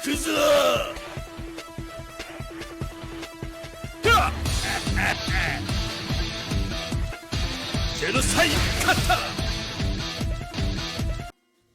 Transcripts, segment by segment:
くぞ。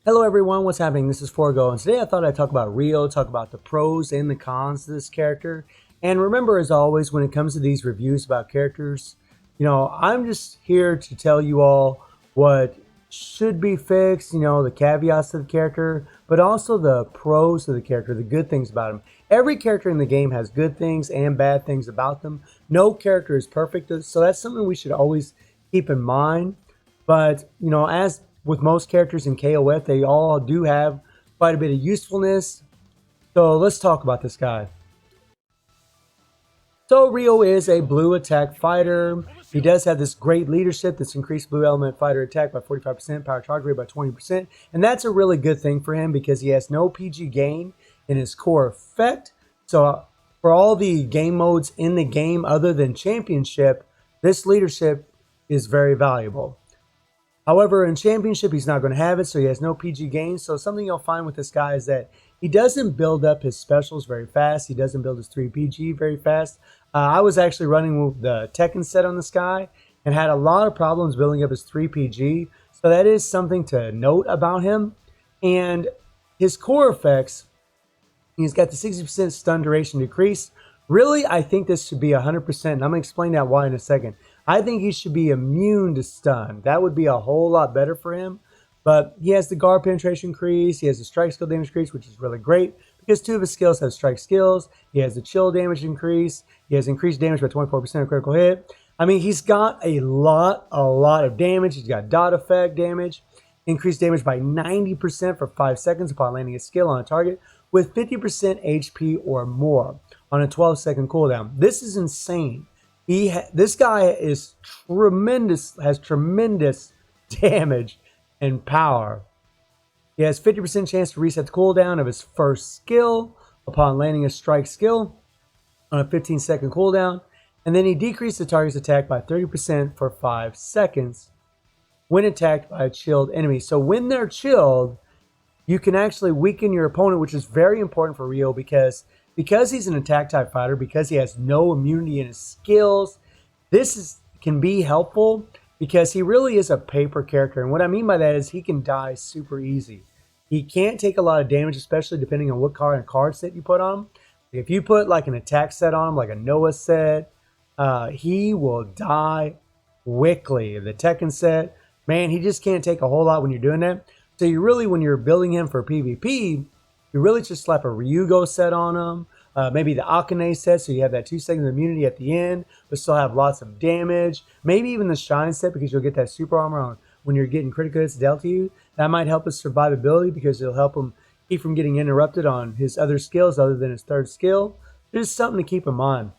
Hello everyone, what's happening? This is Forgo, and today I thought I'd talk about Rio, talk about the pros and the cons of this character. And remember, as always, when it comes to these reviews about characters, I'm just here to tell you all what should be fixed, the caveats of the character, but also the pros of the character, the good things about him. Every character in the game has good things and bad things about them. No character is perfect, so that's something we should always keep in mind. But, as with most characters in KOF, they all do have quite a bit of usefulness. So let's talk about this guy. So Rio is a blue attack fighter. He does have this great leadership that's increased blue element fighter attack by 45%, power charge rate by 20%. And that's a really good thing for him because he has no PG gain in his core effect. So for all the game modes in the game other than championship, this leadership is very valuable. However, in Championship, he's not going to have it, so he has no PG gain. So something you'll find with this guy is that he doesn't build up his specials very fast. He doesn't build his 3 PG very fast. I was actually running with the Tekken set on this guy and had a lot of problems building up his 3 PG. So that is something to note about him. And his core effects, he's got the 60% stun duration decrease. Really, I think this should be 100%. And I'm going to explain that why in a second. I think he should be immune to stun. That would be a whole lot better for him. But he has the guard penetration increase. He has the strike skill damage increase, which is really great because 2 of his skills have strike skills. He has the chill damage increase. He has increased damage by 24% of critical hit. I mean, he's got a lot of damage. He's got dot effect damage. Increased damage by 90% for 5 seconds upon landing a skill on a target with 50% HP or more on a 12-second cooldown. This is insane. This guy is tremendous, has tremendous damage and power. He has 50% chance to reset the cooldown of his first skill upon landing a strike skill on a 15-second cooldown. And then he decreased the target's attack by 30% for 5 seconds when attacked by a chilled enemy. So when they're chilled, you can actually weaken your opponent, which is very important for Rio because he's an attack type fighter, because he has no immunity in his skills. This can be helpful because he really is a paper character. And what I mean by that is he can die super easy. He can't take a lot of damage, especially depending on what card set you put on him. If you put like an attack set on him, like a Noah set, he will die quickly. The Tekken set, man, he just can't take a whole lot when you're doing that. So you really, when you're building him for PvP, you really just slap a Ryugo set on him, maybe the Akane set, so you have that 2 seconds of immunity at the end, but still have lots of damage. Maybe even the Shine set, because you'll get that super armor on when you're getting critical hits dealt to you. That might help his survivability because it'll help him keep from getting interrupted on his other skills other than his 3rd skill. There's something to keep in mind.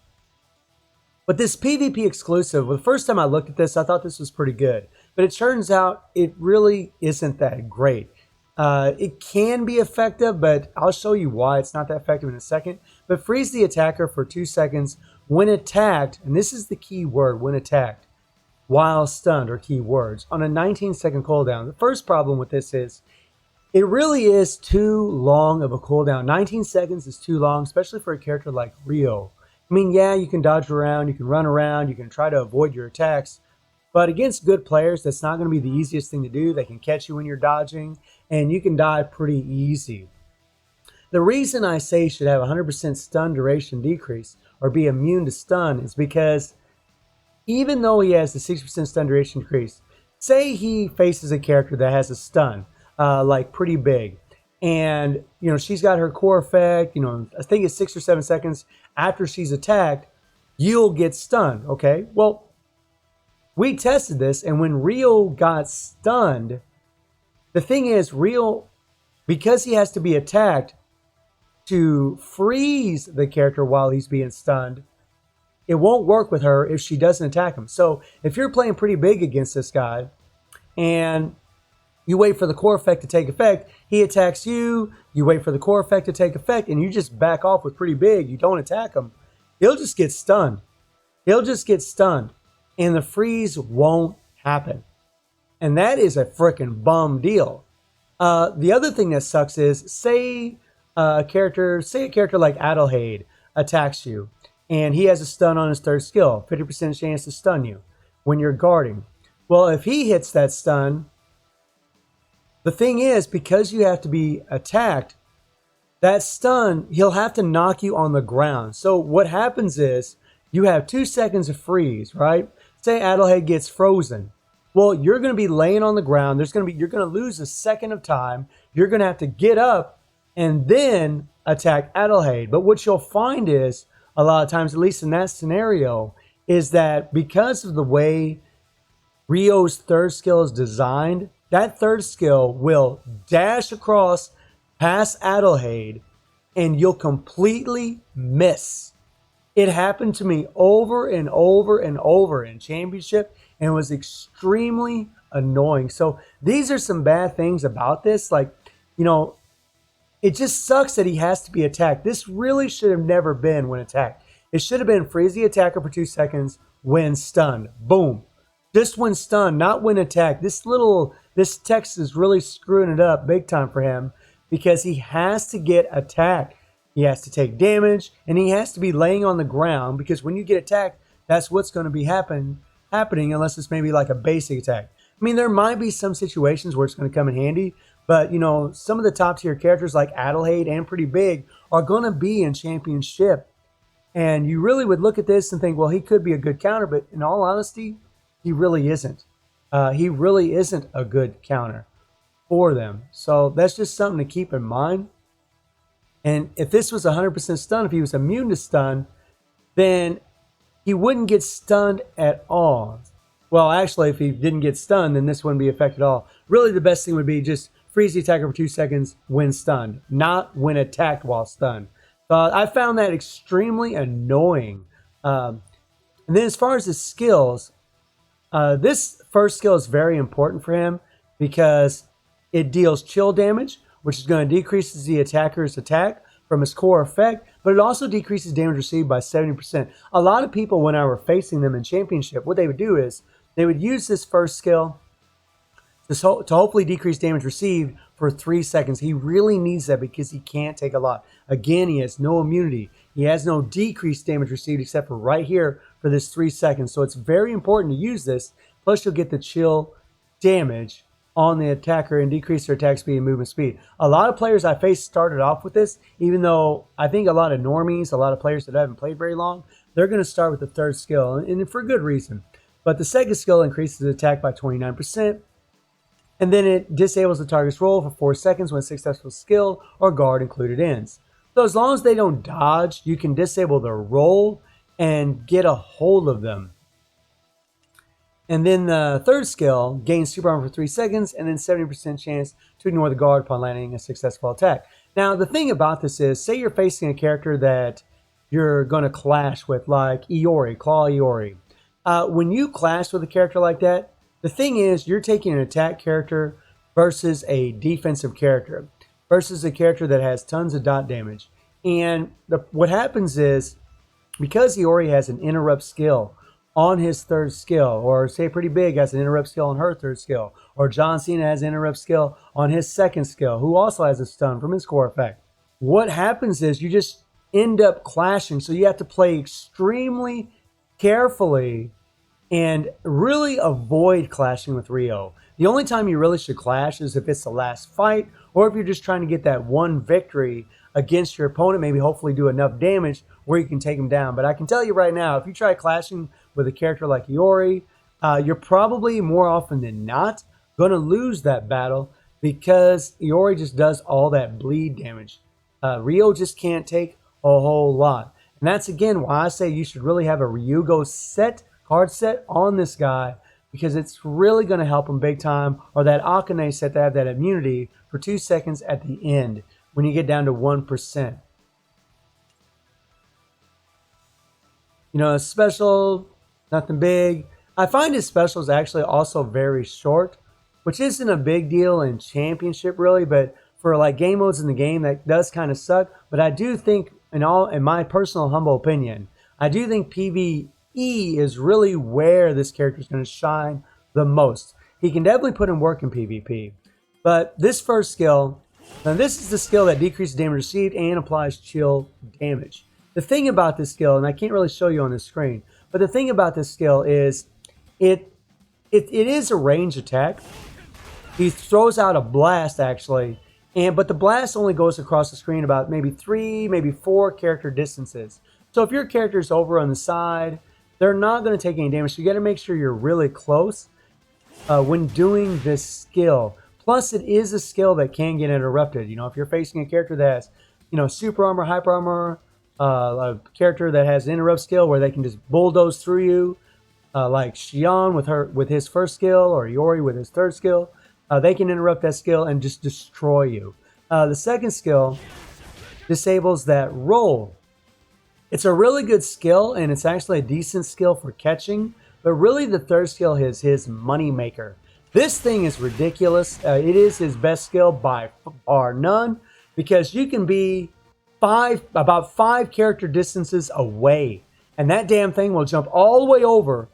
But this PvP exclusive, well, the first time I looked at this, I thought this was pretty good. But it turns out it really isn't that great. It can be effective, but I'll show you why it's not that effective in a second. But freeze the attacker for 2 seconds when attacked, and this is the key word, when attacked, while stunned, or key words, on a 19-second cooldown. The first problem with this is it really is too long of a cooldown. 19 seconds is too long, especially for a character like Rio. I mean, yeah, you can dodge around, you can run around, you can try to avoid your attacks, but against good players, that's not going to be the easiest thing to do. They can catch you when you're dodging, and you can die pretty easy. The reason I say you should have 100% stun duration decrease or be immune to stun is because even though he has the 60% stun duration decrease, say he faces a character that has a stun, like pretty big, and she's got her core effect, I think it's 6 or 7 seconds after she's attacked, you'll get stunned, okay? Well, we tested this, and when Rio got stunned, the thing is, Rio, because he has to be attacked to freeze the character while he's being stunned, it won't work with her if she doesn't attack him. So if you're playing pretty big against this guy, and you wait for the core effect to take effect, he attacks you, you wait for the core effect to take effect, and you just back off with pretty big, you don't attack him, he'll just get stunned. He'll just get stunned. And the freeze won't happen. And that is a freaking bum deal. The other thing that sucks is, say a character, say a character like Adelheid attacks you, and he has a stun on his third skill, 50% chance to stun you when you're guarding. Well, if he hits that stun, the thing is, because you have to be attacked, that stun, he'll have to knock you on the ground. So what happens is you have 2 seconds of freeze, right? Say Adelheid gets frozen. Well, you're going to be laying on the ground. You're going to lose a second of time. You're going to have to get up and then attack Adelheid. But what you'll find is, a lot of times, at least in that scenario, is that because of the way Rio's third skill is designed, that third skill will dash across past Adelheid, and you'll completely miss. It happened to me over and over and over in Championship, and it was extremely annoying. So these are some bad things about this. Like, it just sucks that he has to be attacked. This really should have never been when attacked. It should have been freeze the attacker for 2 seconds when stunned. Boom. Just when stunned, not when attacked. This text is really screwing it up big time for him, because he has to get attacked. He has to take damage, and he has to be laying on the ground, because when you get attacked, that's what's going to be happening, unless it's maybe like a basic attack. I mean, there might be some situations where it's going to come in handy, but, some of the top-tier characters like Adelheid and Pretty Big are going to be in Championship. And you really would look at this and think, well, he could be a good counter, but in all honesty, he really isn't. He really isn't a good counter for them. So that's just something to keep in mind. And if this was 100% stun, if he was immune to stun, then he wouldn't get stunned at all. Well, actually, if he didn't get stunned, then this wouldn't be affected at all. Really, the best thing would be just freeze the attacker for 2 seconds when stunned, not when attacked while stunned. I found that extremely annoying. And then as far as his skills, this first skill is very important for him because it deals chill damage, which is going to decrease the attacker's attack from his core effect, but it also decreases damage received by 70%. A lot of people, when I were facing them in Championship, what they would do is they would use this first skill to hopefully decrease damage received for 3 seconds. He really needs that because he can't take a lot. Again, he has no immunity. He has no decreased damage received except for right here for this 3 seconds. So it's very important to use this. Plus, you'll get the chill damage on the attacker and decrease their attack speed and movement speed. A lot of players I faced started off with this, even though I think a lot of normies, a lot of players that haven't played very long, they're going to start with the third skill, and for good reason. But the second skill increases attack by 29%, and then it disables the target's roll for 4 seconds when a successful skill or guard included ends. So as long as they don't dodge, you can disable their roll and get a hold of them. And then the third skill gains super armor for 3 seconds and then 70% chance to ignore the guard upon landing a successful attack. Now, the thing about this is, say you're facing a character that you're going to clash with, like Iori, Claw Iori. When you clash with a character like that, the thing is, you're taking an attack character versus a defensive character, versus a character that has tons of dot damage. And what happens is, because Iori has an interrupt skill on his third skill, or say Pretty Big has an interrupt skill on her third skill, or John Cena has an interrupt skill on his second skill, who also has a stun from his core effect. What happens is you just end up clashing, so you have to play extremely carefully and really avoid clashing with Rio. The only time you really should clash is if it's the last fight, or if you're just trying to get that one victory against your opponent, maybe hopefully do enough damage where you can take him down. But I can tell you right now, if you try clashing with a character like Iori, you're probably more often than not going to lose that battle because Iori just does all that bleed damage. Rio just can't take a whole lot. And that's again why I say you should really have a Ryugo set, card set on this guy, because it's really going to help him big time, or that Akane set to have that immunity for 2 seconds at the end when you get down to 1%. A special, nothing big. I find his special is actually also very short, which isn't a big deal in Championship really, but for like game modes in the game, that does kind of suck. But I do think, in my personal humble opinion, I do think PvE is really where this character is going to shine the most. He can definitely put in work in PvP, but this first skill Now this is the skill that decreases damage received and applies chill damage. The thing about this skill, and I can't really show you on the screen, but the thing about this skill is it is a range attack. He throws out a blast actually, but the blast only goes across the screen about maybe 3, maybe 4 character distances. So if your character's over on the side, they're not going to take any damage. So you got to make sure you're really close when doing this skill. Plus, it is a skill that can get interrupted. You know, if you're facing a character that has, you know, super armor, hyper armor, a character that has an interrupt skill where they can just bulldoze through you, like Xion with his first skill, or Yori with his third skill, they can interrupt that skill and just destroy you. The second skill disables that roll. It's a really good skill, and it's actually a decent skill for catching, but really the third skill is his money maker. This thing is ridiculous. It is his best skill by far none, because you can be about 5 character distances away, and that damn thing will jump all the way over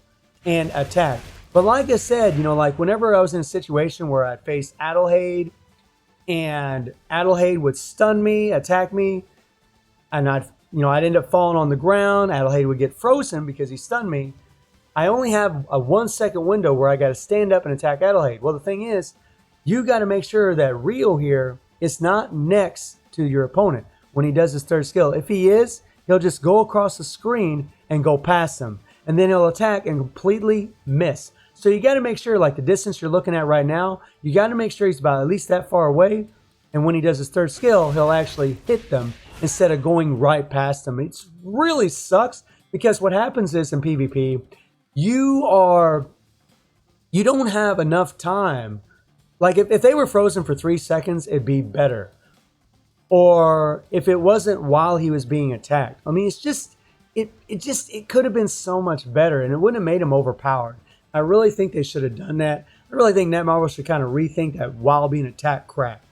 and attack. But like I said, you know, like whenever I was in a situation where I faced Adelheid, and Adelheid would stun me, attack me, and I'd end up falling on the ground. Adelheid would get frozen because he stunned me. I only have a 1-second window where I got to stand up and attack Adelheid. Well, the thing is, you got to make sure that Rio here is not next to your opponent when he does his third skill. If he is, he'll just go across the screen and go past him, and then he'll attack and completely miss. So you got to make sure, like the distance you're looking at right now, you got to make sure he's about at least that far away, and when he does his third skill, he'll actually hit them instead of going right past them. It really sucks, because what happens is in PvP, you don't have enough time. Like if they were frozen for 3 seconds, it'd be better. Or if it wasn't while he was being attacked. I mean, it could have been so much better, and it wouldn't have made him overpowered. I really think they should have done that. I really think Netmarble should kind of rethink that while being attacked crap.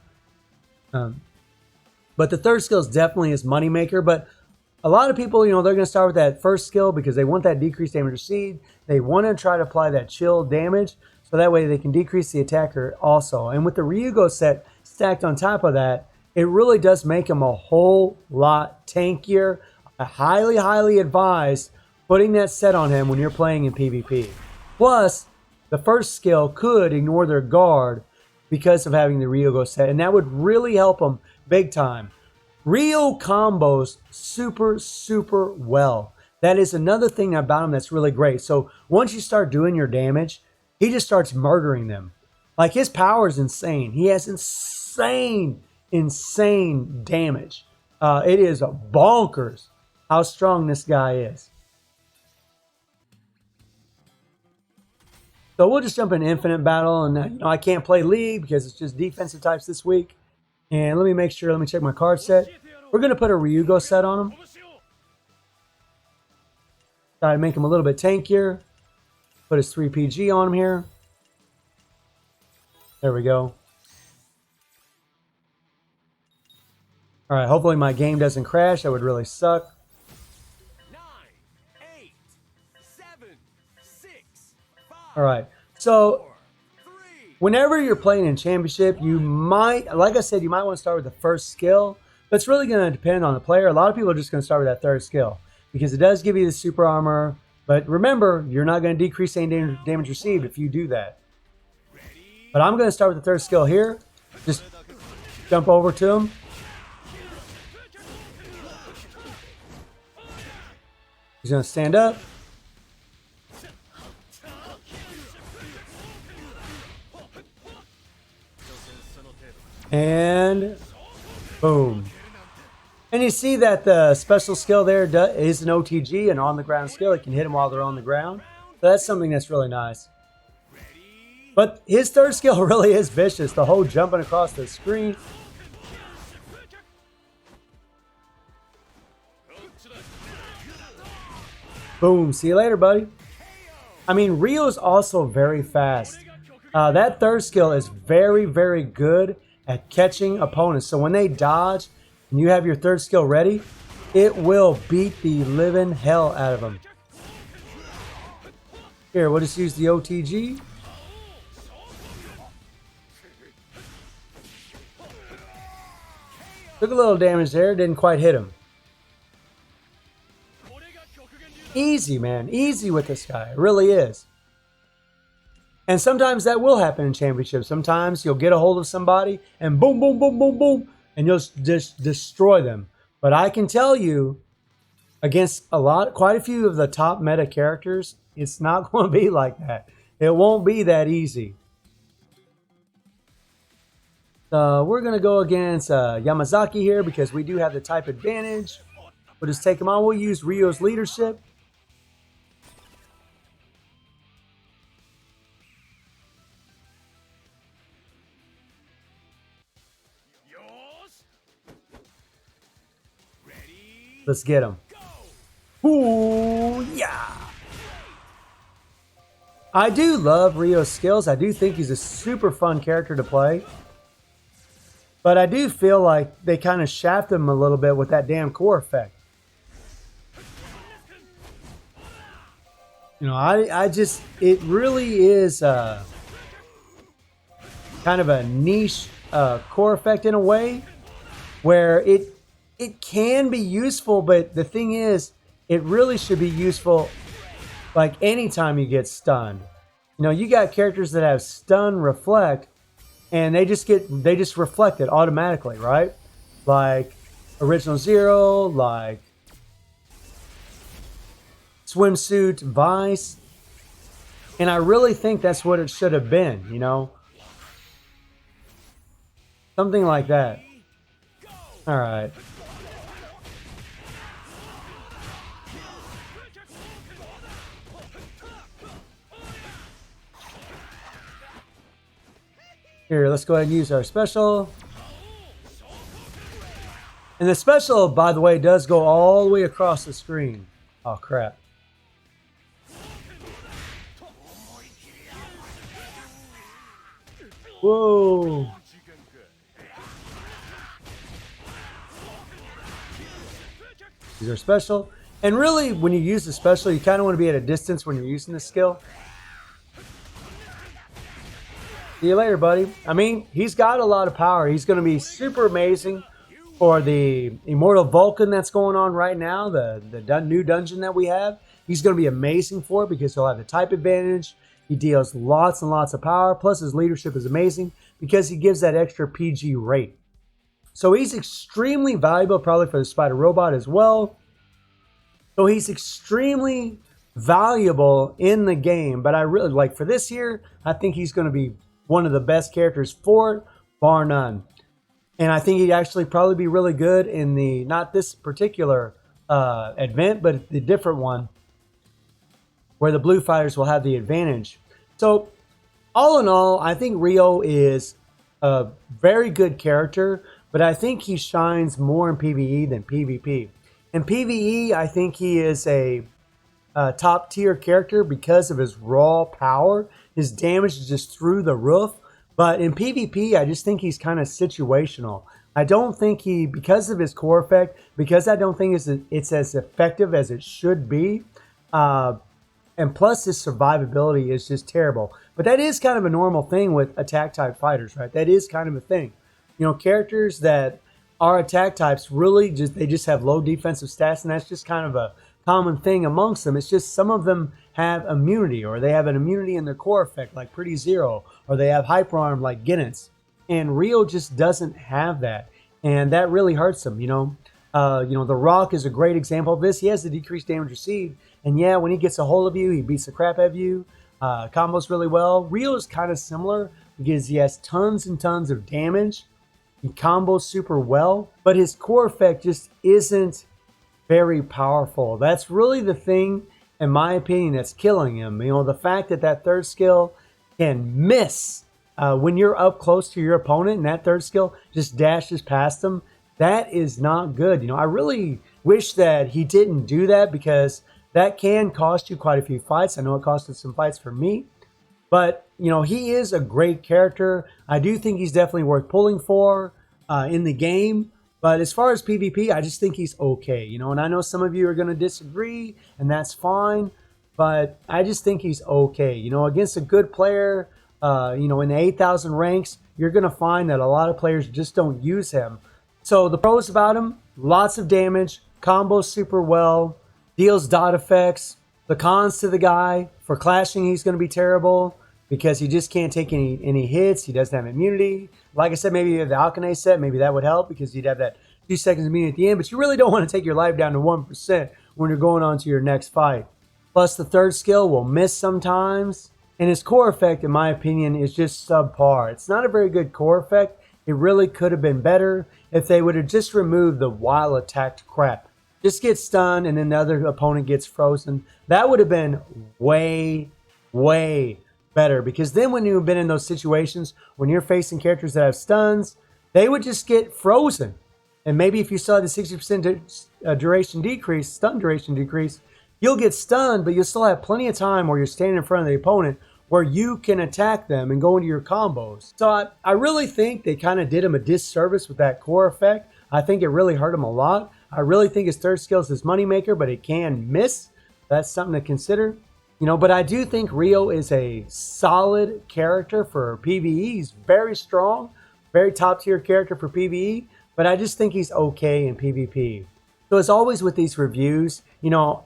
But the third skill is definitely his moneymaker. But a lot of people, you know, they're going to start with that first skill because they want that decreased damage received. They want to try to apply that chill damage, so that way they can decrease the attacker also. And with the Ryugo set stacked on top of that, it really does make him a whole lot tankier. I highly, highly advise putting that set on him when you're playing in PvP. Plus, the first skill could ignore their guard because of having the Ryugo set, and that would really help him big time. Ryo combos super, super well. That is another thing about him that's really great. So once you start doing your damage, he just starts murdering them. Like, his power is insane. He has insane damage. It is bonkers how strong this guy is. So we'll just jump into Infinite Battle, and you know, I can't play League because it's just defensive types this week. And let me check my card set. We're going to put a Ryugo set on him. Try to make him a little bit tankier. Put his 3 PG on him here. There we go. Alright, hopefully my game doesn't crash. That would really suck. 9, 8, 7, 6, 5, Alright, so 4, 3. whenever you're playing in Championship, you might, like I said, you might want to start with the first skill. But it's really going to depend on the player. A lot of people are just going to start with that third skill, because it does give you the super armor. But remember, you're not going to decrease any damage received if you do that. But I'm going to start with the third skill here. Just jump over to him. He's going to stand up. And boom. And you see that the special skill there is an OTG, an on-the-ground skill. It can hit them while they're on the ground. So that's something that's really nice. But his third skill really is vicious. The whole jumping across the screen. Boom. See you later, buddy. I mean, Ryo's also very fast. That third skill is very, very good at catching opponents. So when they dodge and you have your third skill ready, it will beat the living hell out of them. Here, we'll just use the OTG. Took a little damage there, didn't quite hit him. Easy, man. Easy with this guy. It really is. And sometimes that will happen in championships. Sometimes you'll get a hold of somebody and boom, boom, boom, boom, boom, and you'll just destroy them. But I can tell you, against quite a few of the top meta characters, it's not going to be like that. It won't be that easy. We're going to go against Yamazaki here because we do have the type advantage. We'll just take him on. We'll use Ryo's leadership. Let's get him. Ooh, yeah. I do love Ryo's skills. I do think he's a super fun character to play. But I do feel like they kind of shafted him a little bit with that damn core effect. You know, I just, it really is kind of a niche core effect in a way where it can be useful, but the thing is, it really should be useful like anytime you get stunned. You know, you got characters that have stun reflect, and they just reflect it automatically, right? Like Original Zero, like Swimsuit, Vice. And I really think that's what it should have been, you know? Something like that. All right. Here, let's go ahead and use our special. And the special, by the way, does go all the way across the screen. Oh, crap. Whoa. Use our special. And really, when you use the special, you kind of want to be at a distance when you're using the skill. See you later, buddy. I mean, he's got a lot of power. He's going to be super amazing for the Immortal Vulcan that's going on right now, the new dungeon that we have. He's going to be amazing for it because he'll have the type advantage. He deals lots and lots of power. Plus, his leadership is amazing because he gives that extra PG rate. So he's extremely valuable probably for the Spider Robot as well. So he's extremely valuable in the game. But I really, like for this year, I think he's going to be one of the best characters for it, bar none. And I think he'd actually probably be really good in the, not this particular event, but the different one where the blue fighters will have the advantage. So all in all, I think Ryo is a very good character, but I think he shines more in PvE than PvP. In PvE, I think he is a top tier character because of his raw power. His damage is just through the roof. But in PvP, I just think he's kind of situational. I don't think he, because of his core effect, because I don't think it's as effective as it should be. And plus his survivability is just terrible. But that is kind of a normal thing with attack type fighters, right? That is kind of a thing. You know, characters that are attack types really they just have low defensive stats, and that's just kind of a common thing amongst them. It's just some of them have immunity, or they have an immunity in their core effect like Pretty Zero, or they have hyper arm like Guinness. And Ryo just doesn't have that, and that really hurts him. You know, The Rock is a great example of this. He has the decreased damage received, and yeah, when he gets a hold of you, he beats the crap out of you. Combos really well. Ryo is kind of similar because he has tons and tons of damage. He combos super well, but his core effect just isn't very powerful. That's really the thing, in my opinion, that's killing him. You know, the fact that third skill can miss when you're up close to your opponent, and that third skill just dashes past them. That is not good. You know, I really wish that he didn't do that because that can cost you quite a few fights. I know it costed some fights for me, but you know, he is a great character. I do think he's definitely worth pulling for in the game. But as far as PvP, I just think he's okay. You know, and I know some of you are going to disagree, and that's fine. But I just think he's okay. You know, against a good player, you know, in the 8,000 ranks, you're going to find that a lot of players just don't use him. So the pros about him, lots of damage, combos super well, deals dot effects. The cons to the guy, for clashing he's going to be terrible because he just can't take any hits. He doesn't have immunity. Like I said, maybe you have the Alchemy set, maybe that would help because you'd have that 2 seconds immunity at the end, but you really don't want to take your life down to 1% when you're going on to your next fight. Plus the third skill will miss sometimes, and his core effect, in my opinion, is just subpar. It's not a very good core effect. It really could have been better if they would have just removed the while attacked crap. Just get stunned and then the other opponent gets frozen. That would have been way, way better, because then when you've been in those situations when you're facing characters that have stuns, they would just get frozen. And maybe if you saw the 60% duration decrease, stun duration decrease, you'll get stunned, but you'll still have plenty of time where you're standing in front of the opponent where you can attack them and go into your combos. So I really think they kind of did him a disservice with that core effect. I think it really hurt him a lot. I really think his third skill is his moneymaker, but it can miss. That's something to consider. You know, but I do think Rio is a solid character for PvE. He's very strong, very top tier character for PvE, but I just think he's okay in PvP. So as always with these reviews, you know,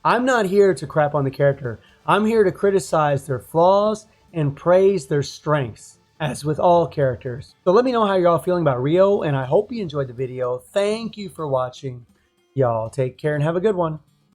I'm not here to crap on the character. I'm here to criticize their flaws and praise their strengths, as with all characters. So let me know how you're all feeling about Rio, and I hope you enjoyed the video. Thank you for watching. Y'all take care and have a good one.